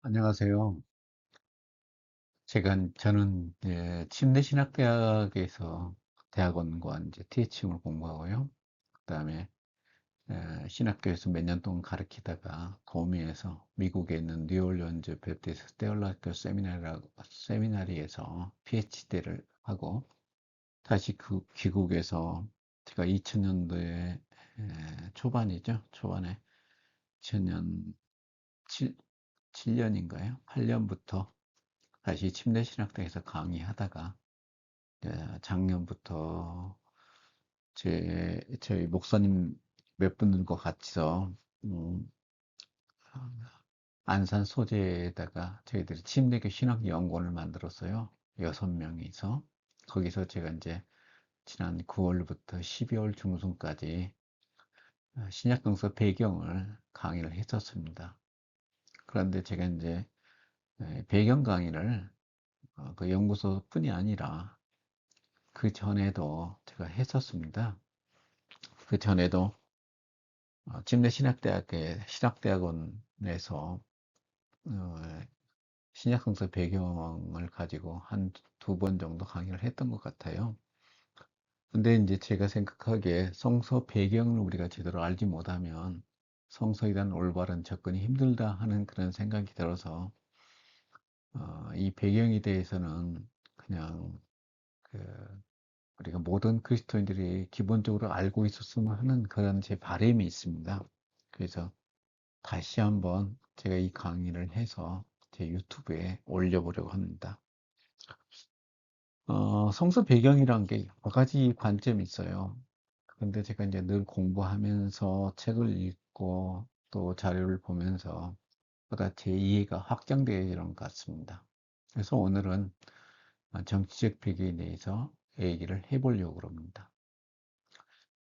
안녕하세요. 저는 침례신학대학에서 대학원과 이제 THM을 공부하고요. 그다음에 신학교에서 몇 년 동안 가르치다가 도미에서 미국에 있는 뉴올리언즈 베프티스트 테올로기컬 세미나리에서 PhD를 하고 다시 그 귀국해서 제가 2000년도에 초반이죠. 초반에 2000년 7년인가요? 8년부터 다시 침례신학대에서 강의하다가 작년부터 저희 목사님 몇 분과 같이서 음, 안산 소재에다가 저희들이 침례교 신학연구원을 만들었어요. 6명이서 거기서 제가 이제 지난 9월부터 12월 중순까지 신약 성서 배경을 강의를 했었습니다. 그런데 제가 이제 배경 강의를 그 연구소뿐이 아니라 그 전에도 제가 했었습니다. 그 전에도 침례신학대학의 신학대학원에서 어, 신약성서 배경을 가지고 한 두 번 정도 강의를 했던 것 같아요. 근데 이제 제가 생각하기에 성서 배경을 우리가 제대로 알지 못하면 성서에 대한 올바른 접근이 힘들다 하는 그런 생각이 들어서 이 배경에 대해서는 그냥 그 우리가 모든 그리스도인들이 기본적으로 알고 있었으면 하는 그런 제 바람이 있습니다. 그래서 다시 한번 제가 이 강의를 해서 제 유튜브에 올려보려고 합니다. 성서 배경이란 게 여러 가지 관점이 있어요. 근데 제가 이제 늘 공부하면서 책을 읽고 또 자료를 보면서 보다 제 이해가 확장되는 것 같습니다. 그래서 오늘은 정치적 배경에 대해서 얘기를 해보려고 합니다.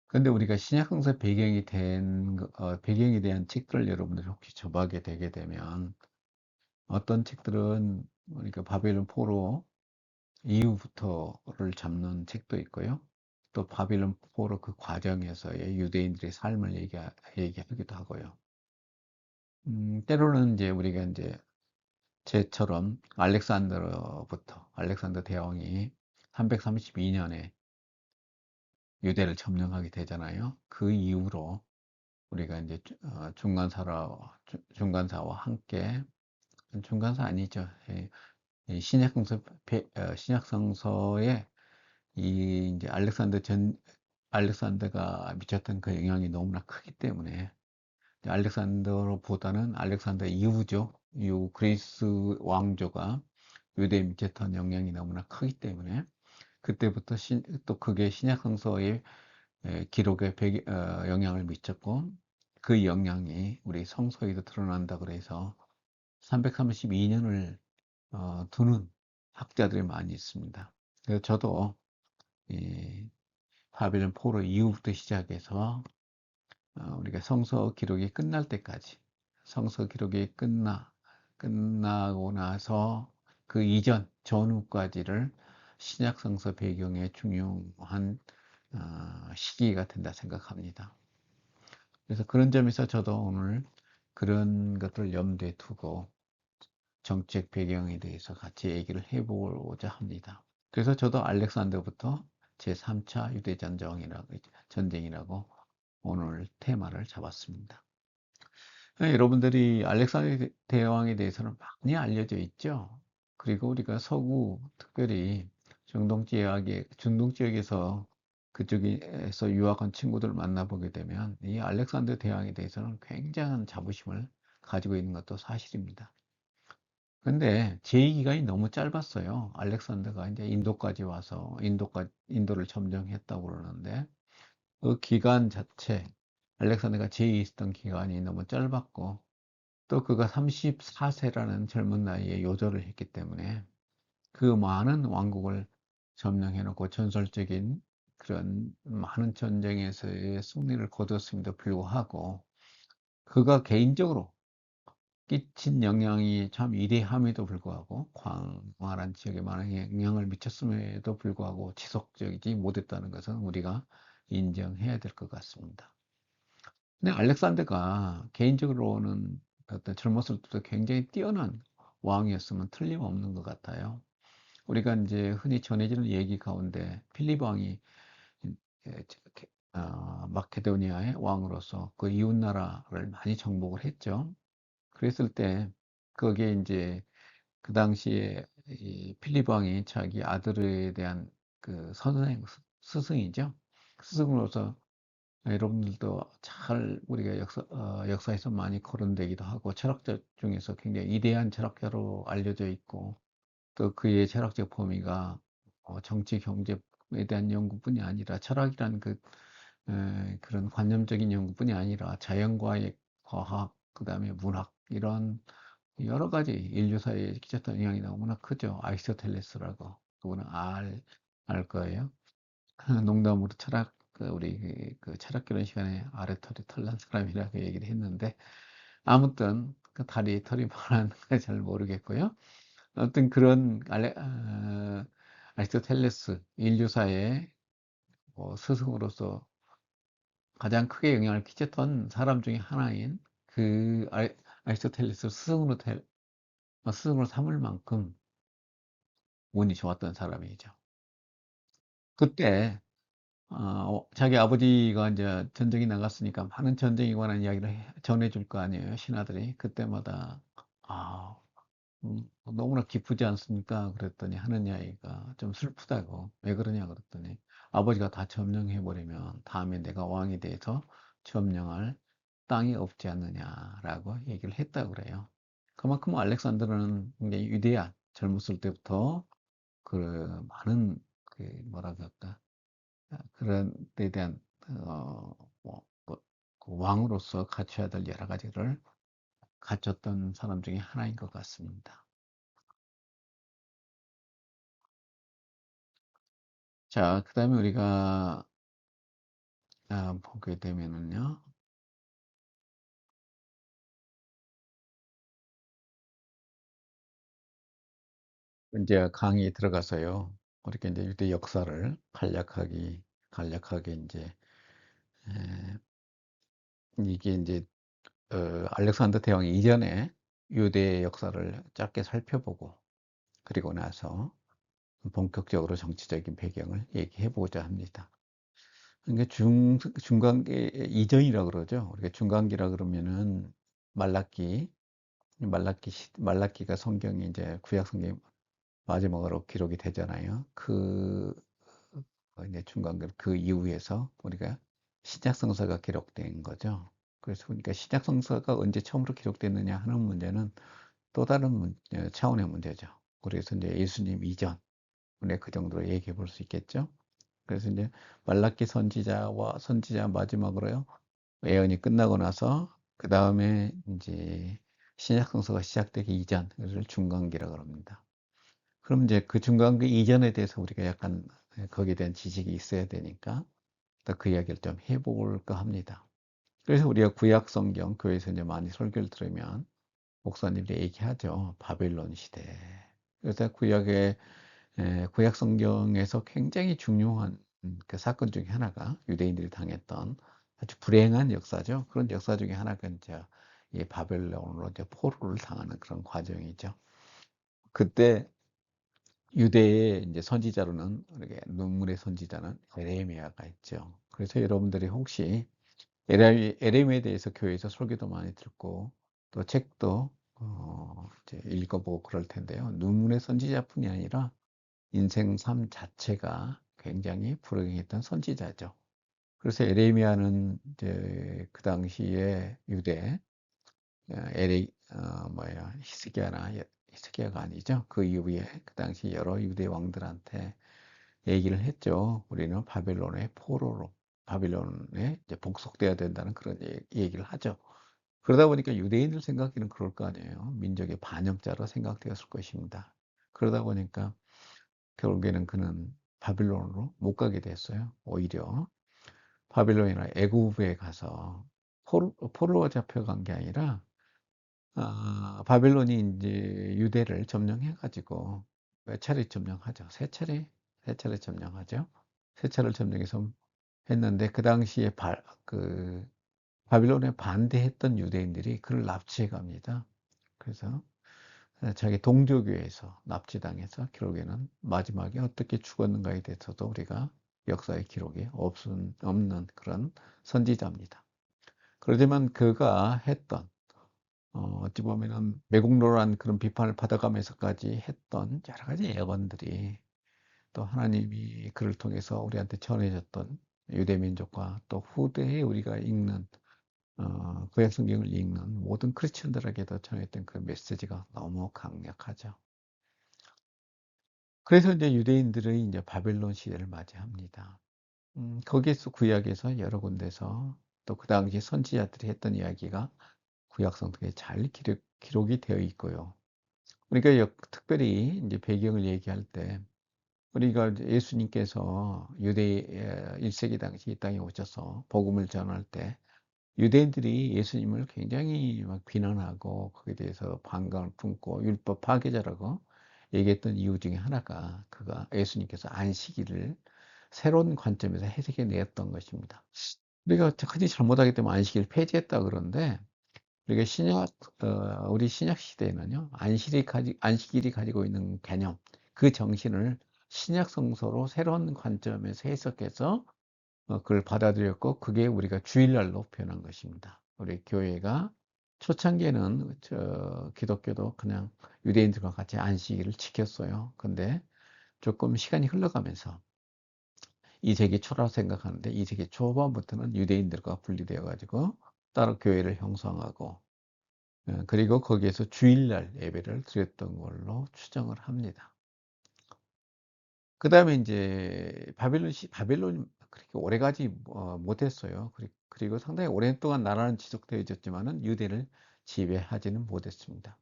근데 우리가 신약 성서 배경에 대한 책들을 여러분들이 혹시 접하게 되게 되면 어떤 책들은 우리가 바벨론 포로 이후부터를 잡는 책도 있고요. 또 바빌론 포로 그 과정에서의 유대인들의 삶을 얘기하기도 하고요. 때로는 이제 우리가 이제 제처럼 알렉산더 대왕이 332년에 유대를 점령하게 되잖아요. 그 이후로 우리가 이제 중간사와 함께 중간사 아니죠. 이 신약성서에 이 이제 알렉산더가 미쳤던 그 영향이 너무나 크기 때문에 알렉산더보다는 알렉산더 이후죠. 이후 그리스 왕조가 유대에 미쳤던 영향이 너무나 크기 때문에 그때부터 또 그게 신약성서의 기록에 영향을 미쳤고 그 영향이 우리 성서에도 드러난다 그래서 332년을 두는 학자들이 많이 있습니다. 그래서 저도 이 바벨론 포로 이후부터 시작해서 우리가 성서 기록이 끝날 때까지 성서 기록이 끝나고 나서 그 이전 전후까지를 신약 성서 배경에 중요한 시기가 된다 생각합니다. 그래서 그런 점에서 저도 오늘 그런 것들을 염두에 두고 정책 배경에 대해서 같이 얘기를 해보고자 합니다. 그래서 저도 알렉산더부터 제3차 전쟁이라고 오늘 테마를 잡았습니다. 여러분들이 알렉산더 대왕에 대해서는 많이 알려져 있죠. 그리고 우리가 서구, 특별히 중동 지역에서 그쪽에서 유학한 친구들을 만나보게 되면 이 알렉산더 대왕에 대해서는 굉장한 자부심을 가지고 있는 것도 사실입니다. 근데 제2기간이 너무 짧았어요. 알렉산더가 이제 인도까지 와서 인도를 점령했다고 그러는데 그 기간 자체, 알렉산더가 제2에 있었던 기간이 너무 짧았고 또 그가 34세라는 젊은 나이에 요절을 했기 때문에 그 많은 왕국을 점령해 놓고 전설적인 그런 많은 전쟁에서의 승리를 거두었음에도 불구하고 그가 개인적으로 끼친 영향이 참 위대함에도 불구하고 광활한 지역에 많은 영향을 미쳤음에도 불구하고 지속적이지 못했다는 것은 우리가 인정해야 될 것 같습니다. 근데 알렉산더가 개인적으로는 어떤 젊었을 때도 굉장히 뛰어난 왕이었으면 틀림없는 것 같아요. 우리가 인제 흔히 전해지는 얘기 가운데 필립 왕이 마케도니아의 왕으로서 그 이웃 나라를 많이 정복을 했죠. 그랬을 때 거기에 인제 그 당시에 이 필립 왕이 자기 아들에 대한 그 선생 스승이죠. 스승으로서 여러분들도 잘 우리가 역사에서 많이 거론되기도 하고 철학자 중에서 굉장히 위대한 철학자로 알려져 있고, 또 그의 철학적 범위가 정치, 경제에 대한 연구뿐이 아니라 철학이란 그런 관념적인 연구뿐이 아니라 자연과의 과학, 그다음에 문학, 이런 여러 가지 인류사에 끼쳤던 영향이 너무나 크죠. 아리스토텔레스라고, 그분은 알 거예요. 농담으로 우리 철학 교련 시간에 아래 털이 털난 사람이라고 얘기를 했는데, 아무튼 그 다리에 털이 많은 건 잘 모르겠고요. 아무튼 그런 아리스토텔레스, 인류사의 스승으로서 가장 크게 영향을 끼쳤던 사람 중에 하나인 그 아리스토텔레스 스승으로 삼을 만큼 운이 좋았던 사람이죠. 그때 자기 아버지가 이제 전쟁에 나갔으니까 많은 전쟁에 관한 이야기를 전해줄 거 아니에요, 신하들이. 그때마다 아, 너무나 기쁘지 않습니까? 그랬더니 하는 이야기가 좀 슬프다고. 왜 그러냐 그랬더니, 아버지가 다 점령해 버리면 다음에 내가 왕이 돼서 점령할 땅이 없지 않느냐라고 얘기를 했다고 그래요. 그만큼 알렉산더는 굉장히 위대한, 젊었을 때부터 그 많은 뭐라 그럴까, 그런 데 대한 그 왕으로서 갖춰야 될 여러 가지를 갖췄던 사람 중에 하나인 것 같습니다. 자, 그다음에 우리가 보게 되면은요. 이제 강의에 들어가서요. 이렇게 이제 유대 역사를 간략하게 이제 에, 이게 이제 알렉산더 대왕 이전에 유대 역사를 짧게 살펴보고, 그리고 나서 본격적으로 정치적인 배경을 얘기해 보고자 합니다. 그러니까 중간기 이전이라 그러죠. 우리가 중간기라 그러면은 말라기, 말라기가 성경이 이제 구약 성경 마지막으로 기록이 되잖아요. 이제 중간기, 그 이후에서 우리가 신약 성서가 기록된 거죠. 그래서 그러니까 신약 성서가 언제 처음으로 기록됐느냐 하는 문제는 또 다른 차원의 문제죠. 그래서 이제 예수님 이전, 우리가 그 정도로 얘기해 볼 수 있겠죠. 그래서 이제 말라기 선지자 마지막으로요. 예언이 끝나고 나서 그다음에 이제 신약 성서가 시작되기 이전을 중간기라고 합니다. 그럼 이제 그 중간기 이전에 대해서 우리가 약간 거기에 대한 지식이 있어야 되니까 또 그 이야기를 좀 해볼까 합니다. 그래서 우리가 구약 성경 교회에서 이제 많이 설교를 들으면 목사님들이 얘기하죠. 바벨론 시대. 그래서 구약 성경에서 굉장히 중요한 그 사건 중에 하나가 유대인들이 당했던 아주 불행한 역사죠. 그런 역사 중에 하나가 이제 이 바벨론으로 이제 포로를 당하는 그런 과정이죠. 그때 유대의 이제 선지자로는, 이렇게 눈물의 선지자는 에레미야가 있죠. 그래서 여러분들이 혹시 에레미야에 대해서 교회에서 설교도 많이 듣고 또 책도 이제 읽어보고 그럴 텐데요. 눈물의 선지자뿐이 아니라 인생 삶 자체가 굉장히 불행했던 선지자죠. 그래서 에레미야는 이제 그 당시에 유대 히스기야가 아니죠. 그 이후에 그 당시 여러 유대 왕들한테 얘기를 했죠. 우리는 바빌론에 이제 복속돼야 된다는 그런 얘기를 하죠. 그러다 보니까 유대인들 생각에는 그럴 거 아니에요. 민족의 반역자로 생각되었을 것입니다. 그러다 보니까 결국에는 그는 바빌론으로 못 가게 됐어요. 오히려 바빌론이나 애굽에 가서 포로가 잡혀간 게 아니라 바빌론이 이제 유대를 점령해 가지고 몇 차례 점령하죠. 세 차례 점령하죠. 세 차례를 점령해서 했는데 그 당시에 바빌론에 반대했던 유대인들이 그를 납치해 갑니다. 그래서 자기 동족교회에서 납치당해서 결국에는 마지막에 어떻게 죽었는가에 대해서도 우리가 역사의 기록이 없는 그런 선지자입니다. 그러지만 그가 했던 어찌 보면은 매국노란 그런 비판을 받아가면서까지 했던 여러 가지 예언들이, 또 하나님이 그를 통해서 우리한테 전해졌던 유대 민족과 또 후대에 우리가 읽는 구약 성경을 읽는 모든 크리스천들에게도 전했던 그 메시지가 너무 강력하죠. 그래서 이제 유대인들의 이제 바벨론 시대를 맞이합니다. 거기에서 구약에서 여러 군데서 또 그 당시 선지자들이 했던 이야기가 구약 성경에 잘 기록이 되어 있고요. 우리가 특별히 이제 배경을 얘기할 때, 우리가 이제 예수님께서 유대 1세기 당시 이 땅에 오셔서 복음을 전할 때 유대인들이 예수님을 굉장히 막 비난하고 거기에 대해서 반감을 품고 율법 파괴자라고 얘기했던 이유 중에 하나가, 그가 예수님께서 안식일을 새로운 관점에서 해석해 내었던 것입니다. 우리가 흔히 잘못하기 때문에 안식일을 폐지했다 그러는데, 우리가 우리 신약 시대에는요, 안식일이 가지고 있는 개념, 그 정신을 신약 성서로 새로운 관점에서 해석해서 그걸 받아들였고, 그게 우리가 주일날로 표현한 것입니다. 우리 교회가 초창기에는 기독교도 그냥 유대인들과 같이 안식일을 지켰어요. 근데 조금 시간이 흘러가면서 2세기 초라고 생각하는데, 2세기 초반부터는 유대인들과 분리되어 가지고 따로 교회를 형성하고, 그리고 거기에서 주일날 예배를 드렸던 걸로 추정을 합니다. 그다음에 인제 바벨론이 그렇게 오래가지 못했어요. 그리고 상당히 오랫동안 나라는 지속되어 있었지만은 유대를 지배하지는 못했습니다.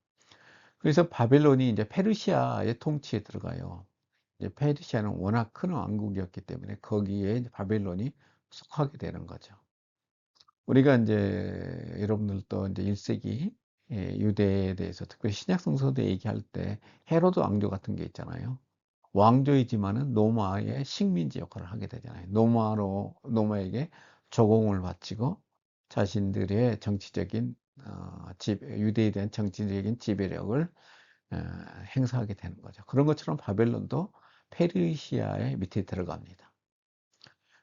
그래서 바벨론이 인제 페르시아의 통치에 들어가요. 이제 페르시아는 워낙 큰 왕국이었기 때문에 거기에 이제 바벨론이 속하게 되는 거죠. 우리가 인제 여러분들도 인제 1 세기 유대에 대해서 특별히 신약 성서도 얘기할 때 헤로드 왕조 같은 게 있잖아요. 왕조이지만은 로마의 식민지 역할을 하게 되잖아요. 로마에게 조공을 바치고 자신들의 정치적인 유대에 대한 정치적인 지배력을 어 행사하게 되는 거죠. 그런 것처럼 바벨론도 페르시아의 밑에 들어갑니다.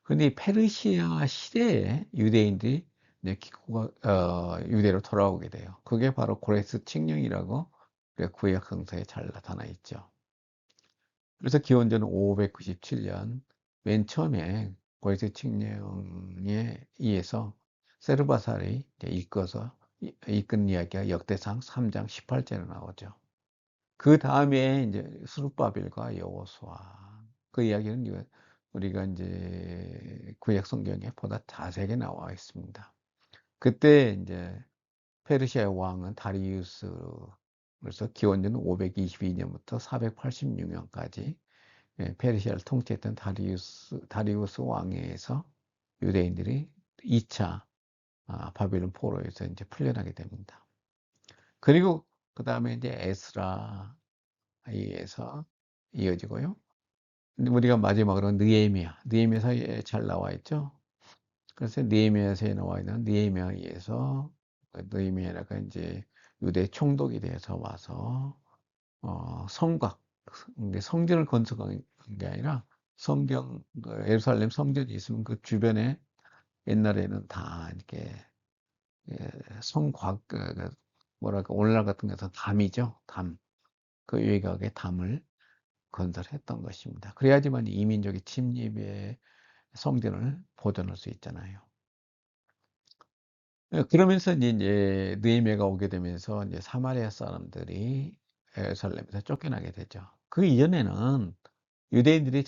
근데 이 페르시아 시대에 유대인들이 이제 유대로 돌아오게 돼요. 그게 바로 고레스 칙령이라고 우리가 구약 성서에 잘 나타나 있죠. 그래서 기원전 597년 맨 처음에 고레스 칙령에 의해서 세르바살이 이제 이끈 이야기가 역대상 3장 18절에 나오죠. 그다음에 인제 스룹바벨과 여호수아, 그 이야기는 우리가 인제 구약 성경에 보다 자세하게 나와 있습니다. 그때 인제 페르시아의 왕은 다리우스, 그래서 기원전 522 년부터 486 년까지 페르시아를 통치했던 다리우스 왕에 의해서 유대인들이 2차 바벨론 포로에서 인제 풀려나게 됩니다. 그리고 그다음에 인제 에스라에 의해서 이어지고요. 근데 우리가 마지막으로 느헤미야서에 잘 나와 있죠. 그래서 느헤미야서에 나와 있는 느헤미야에 의해서, 느헤미야가 인제 유대 총독이 돼서 와서 성곽, 근데 성전을 건축한 게 아니라 예루살렘 성전이 있으면 그 주변에 옛날에는 다 이렇게 성곽, 뭐랄까 오늘날 같은 것은 담이죠. 담. 그 외곽에 담을 건설했던 것입니다. 그래야지만 이민족의 침입의 성전을 보존할 수 있잖아요. 그러면서 인제 느헤미야가 오게 되면서 인제 사마리아 사람들이 예루살렘에서 쫓겨나게 되죠. 그 이전에는 유대인들이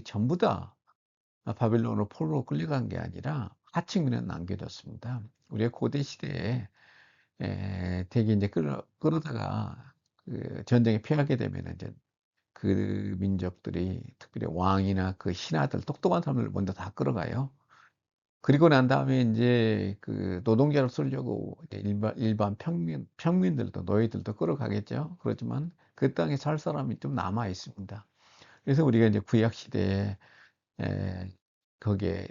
전부 다 바벨론으로 포로로 끌려간 게 아니라 하층민은 남겨졌습니다. 우리가 고대 시대에 대개 인제 끌어다가 전쟁에 패하게 되면은 인제 그 민족들이 특별히 왕이나 그 신하들, 똑똑한 사람을 먼저 다 끌어가요. 그리고 난 다음에 인제 그 노동자로 쓰려고 이제 일반 평민들도 노예들도 끌어가겠죠. 그렇지만 그 땅에 살 사람이 좀 남아 있습니다. 그래서 우리가 이제 구약 시대에 에 거기에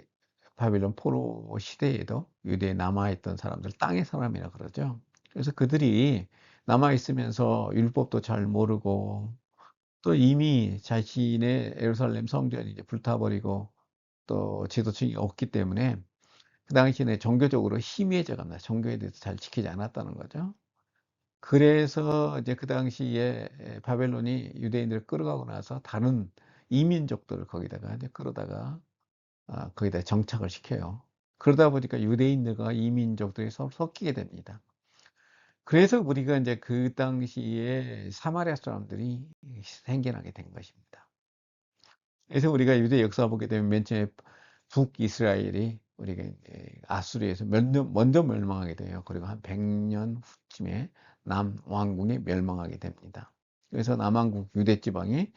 바빌론 포로 시대에도 유대에 남아 있던 사람들, 땅의 사람이라 그러죠. 그래서 그들이 남아 있으면서 율법도 잘 모르고 또 이미 자신의 예루살렘 성전이 이제 불타 버리고 또 지도층이 없기 때문에 그 당시에는 종교적으로 희미해져 갔나 종교에 대해서 잘 지키지 않았다는 거죠. 그래서 이제 그 당시에 바벨론이 유대인들을 끌어가고 나서 다른 이민족들을 거기다가 이제 끌어다가 거기다 정착을 시켜요. 그러다 보니까 유대인들과 이민족들이 서로 섞이게 됩니다. 그래서 우리가 인제 그 당시에 사마리아 사람들이 생겨나게 된 것입니다. 그래서 우리가 유대 역사 보게 되면 맨 처음에 북이스라엘이 우리가 인제 아수르에서 먼저 멸망하게 돼요. 그리고 한 100년 후쯤에 남왕국이 멸망하게 됩니다. 그래서 남왕국 유대 지방이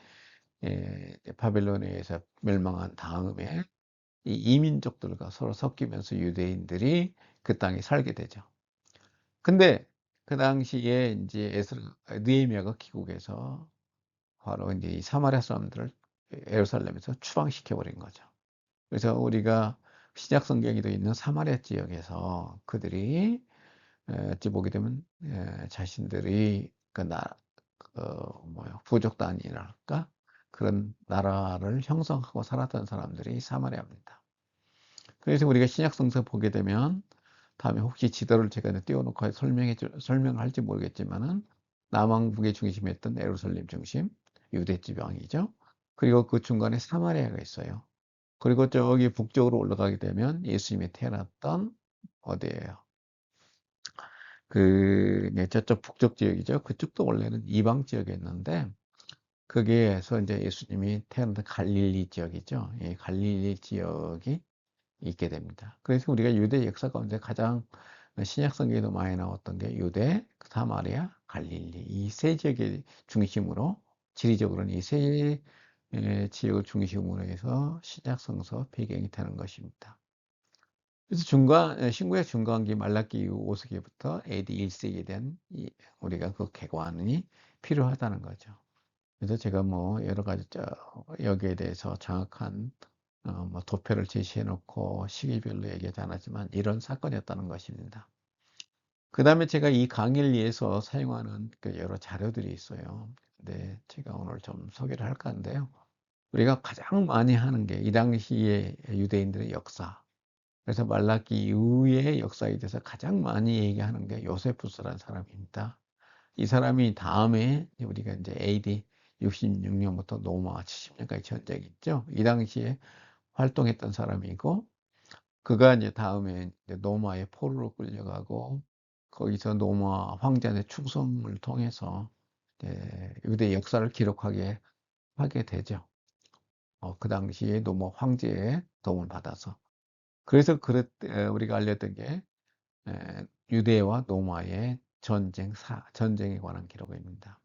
이제 바벨론에 의해서 멸망한 다음에 이 이민족들과 서로 섞이면서 유대인들이 그 땅에 살게 되죠. 근데 그 당시에 인제 느헤미야가 귀국해서 바로 인제 이 사마리아 사람들을 예루살렘에서 추방시켜 버린 거죠. 그래서 우리가 신약 성경에도 있는 사마리아 지역에서 그들이 어찌 보게 되면 자신들이 그 부족 단위랄까? 그런 나라를 형성하고 살았던 사람들이 사마리아입니다. 그래서 우리가 신약 성서 보게 되면 다음에 혹시 지도를 제가 띄워 놓고 설명을 할지 모르겠지만은 남왕국의 중심이었던 예루살렘 중심 유대 지방이죠. 그리고 그 중간에 사마리아가 있어요. 그리고 저기 북쪽으로 올라가게 되면 예수님이 태어났던 어디예요? 네 저쪽 북쪽 지역이죠. 그쪽도 원래는 이방 지역이었는데 거기에서 인제 예수님이 태어났던 갈릴리 지역이죠. 이 갈릴리 지역이 있게 됩니다. 그래서 우리가 유대 역사 가운데 가장 신약 성경에도 많이 나왔던 게 유대, 사마리아, 갈릴리 이 세 지역의 중심으로 지리적으로는 이 세 지역을 중심으로 해서 신약 성서 배경이 되는 것입니다. 그래서 신구약 중간기 말라기 이후 5 세기부터 AD 1 세기에 대한 우리가 그 개관이 필요하다는 거죠. 그래서 제가 뭐 여러 가지 여기에 대해서 정확한 도표를 제시해 놓고 시기별로 얘기하지 않았지만 이런 사건이었다는 것입니다. 그다음에 제가 이 강의를 위해서 사용하는 그 여러 자료들이 있어요. 근데 제가 오늘 좀 소개를 할까 하는데요. 우리가 가장 많이 하는 게 이 당시의 유대인들의 역사. 그래서 말라기 이후의 역사에 대해서 가장 많이 얘기하는 게 요세푸스라는 사람입니다. 이 사람이 다음에 우리가 인제 AD 66 년부터 노마 70 년까지 전쟁이 있죠. 이 당시에 활동했던 사람이고 그가 이제 다음에 이제 노마의 포로로 끌려가고 거기서 노마 황제한테 축성을 통해서 이제 유대 역사를 기록하게 하게 되죠. 그 당시에 노마 황제의 도움을 받아서. 그래서 우리가 알렸던 게 유대와 로마의 전쟁에 관한 기록입니다.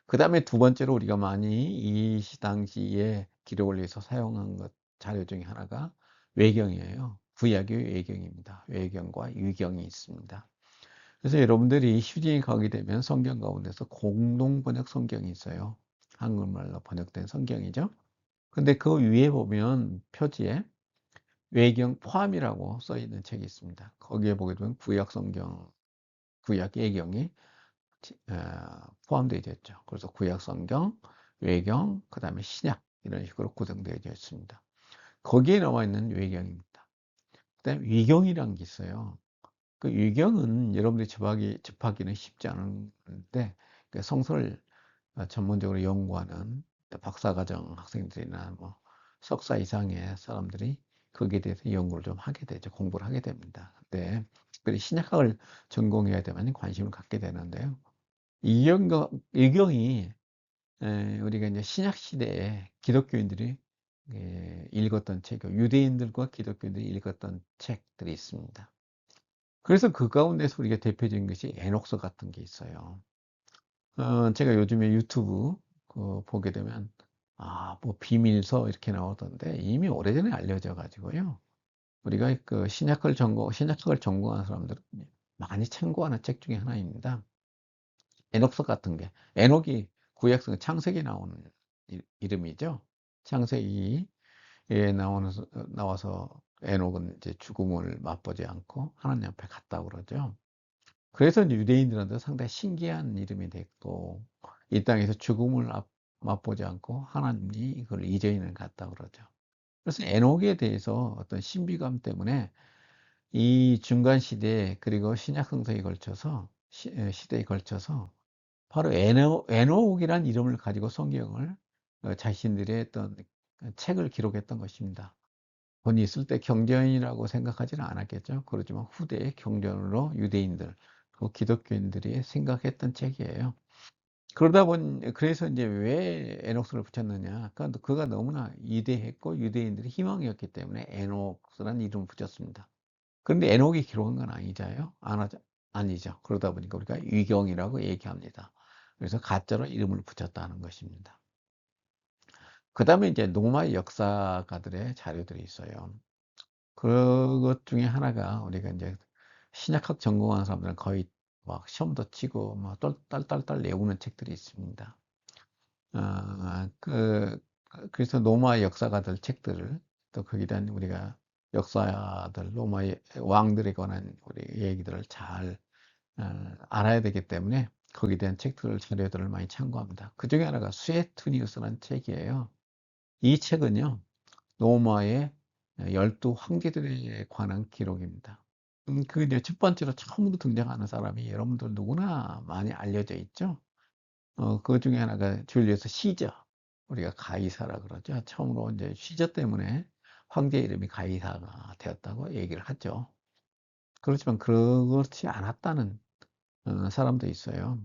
그다음에 두 번째로 우리가 많이 이 당시에 기록을 위해서 사용한 자료 중에 하나가 외경이에요. 구약의 외경입니다. 외경과 유경이 있습니다. 그래서 여러분들이 휴진에 가게 되면 성경 가운데서 공동 번역 성경이 있어요. 한국말로 번역된 성경이죠. 근데 그 위에 보면 표지에 외경 포함이라고 써 있는 책이 있습니다. 거기에 보게 되면 구약 예경이 포함되어 있죠. 그래서 구약 성경, 외경, 그다음에 신약 이런 식으로 구성되어 있습니다. 거기에 나와 있는 외경입니다. 그다음에 위경이라는 게 있어요. 그 위경은 여러분들이 접하기는 쉽지 않은데 그 성서를 전문적으로 연구하는 박사과정 학생들이나 뭐 석사 이상의 사람들이 거기에 대해서 연구를 좀 하게 되죠. 공부를 하게 됩니다. 근데 특별히 신약학을 전공해야 되면 관심을 갖게 되는데요. 이경이 우리가 이제 신약 시대에 기독교인들이 읽었던 책, 유대인들과 기독교인들이 읽었던 책들이 있습니다. 그래서 그 가운데서 우리가 대표적인 것이 에녹서 같은 게 있어요. 제가 요즘에 유튜브 보게 되면 뭐 비밀서 이렇게 나오던데 이미 오래전에 알려져 가지고요. 우리가 신약학을 전공한 사람들은 많이 참고하는 책 중에 하나입니다. 에녹서 같은 게 에녹이 구약성 창세기에 나오는 이름이죠. 창세기에 나와서 에녹은 이제 죽음을 맛보지 않고 하나님 앞에 갔다고 그러죠. 그래서 이제 유대인들한테 상당히 신기한 이름이 됐고, 이 땅에서 죽음을 맛보지 않고 하나님이 이걸 이적인을 갖다 그러죠. 그래서 에녹에 대해서 어떤 신비감 때문에 이 중간 시대 그리고 신약 성서에 걸쳐서 시대에 걸쳐서 바로 에녹이란 이름을 가지고 성경을 자신들의 어떤 책을 기록했던 것입니다. 본이 있을 때 경전이라고 생각하지는 않았겠죠. 그렇지만 후대의 경전으로 유대인들 그 기독교인들이 생각했던 책이에요. 그러다 보니 그래서 인제 왜 에녹스를 붙였느냐. 그러니까 그가 너무나 위대했고 유대인들의 희망이었기 때문에 에녹스라는 이름을 붙였습니다. 그런데 에녹이 기록한 건 아니잖아요. 아니죠. 그러다 보니까 우리가 위경이라고 얘기합니다. 그래서 가짜로 이름을 붙였다는 것입니다. 그다음에 이제 노마의 역사가들의 자료들이 있어요. 그것 중에 하나가 우리가 인제 신약학 전공하는 사람들은 거의 막 시험도 치고 막 떨떨떨떨 외우는 책들이 있습니다. 그래서 로마 역사가들 책들을 또 거기에 대한 우리가 역사들 로마의 왕들에 관한 우리 얘기들을 잘 알아야 되기 때문에 거기에 대한 책들을 자료들을 많이 참고합니다. 그중에 하나가 수에투니우스라는 책이에요. 이 책은요. 로마의 12 황제들에 관한 기록입니다. 그 이제 첫 번째로 처음으로 등장하는 사람이 여러분들 누구나 많이 알려져 있죠. 그중에 하나가 줄리어스 시저. 우리가 가이사라 그러죠. 처음으로 인제 시저 때문에 황제 이름이 가이사가 되었다고 얘기를 하죠. 그렇지만 그렇지 않았다는 사람도 있어요.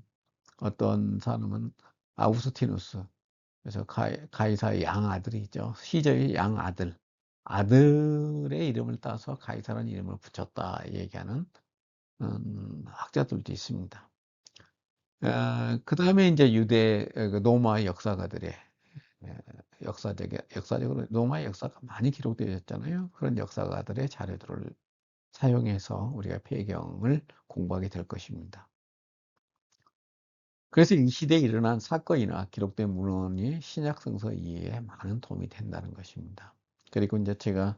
어떤 사람은 아우구스티누스. 그래서 가이사의 양아들이죠. 시저의 양아들. 아들의 이름을 따서 가이사라는 이름을 붙였다 얘기하는 학자들도 있습니다. 그다음에 인제 그 로마의 역사가들의 예 역사적으로 로마의 역사가 많이 기록되어 있잖아요. 그런 역사가들의 자료들을 사용해서 우리가 배경을 공부하게 될 것입니다. 그래서 이 시대에 일어난 사건이나 기록된 문헌이 신약 성서 이해에 많은 도움이 된다는 것입니다. 그리고 인제 제가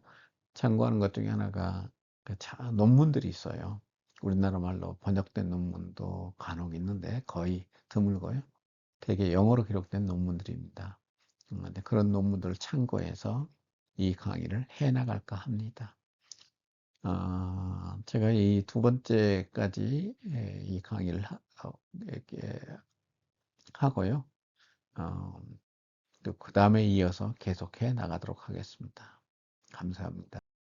참고하는 것 중에 하나가 논문들이 있어요. 우리나라 말로 번역된 논문도 간혹 있는데 거의 드물고요. 대개 영어로 기록된 논문들입니다. 근데 그런 논문들을 참고해서 이 강의를 해 나갈까 합니다. 제가 이 두 번째까지 이 강의를 이렇게 하고요. 또 그다음에 이어서 계속해 나가도록 하겠습니다. 감사합니다.